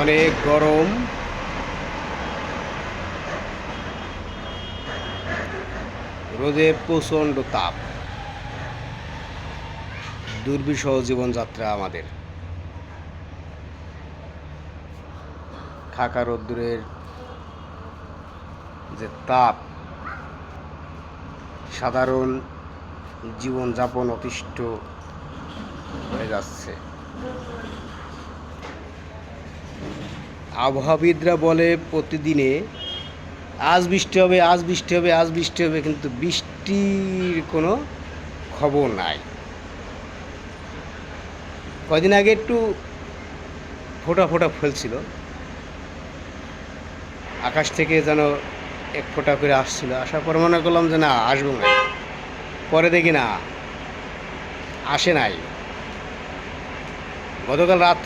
অনেক গরম, রোদে প্রচণ্ড তাপ, দুর্বিষহ জীবনযাত্রা আমাদের। খাকা রোদ্দুরের যে তাপ, সাধারণ জীবনযাপন অতিষ্ঠ হয়ে যাচ্ছে। আবহাওয়াবিদরা বলে প্রতিদিনে আজ বৃষ্টি হবে, আজ বৃষ্টি হবে, আজ বৃষ্টি হবে, কিন্তু বৃষ্টির কোনো খবর নাই। কয়দিন আগে একটু ফোঁটা ফোঁটা ফেলছিল, আকাশ থেকে যেন এক ফোঁটা করে আসছিল, আসার পর মনে করলাম যে না আসবো না, পরে দেখি না আসে নাই। গতকাল রাত্রে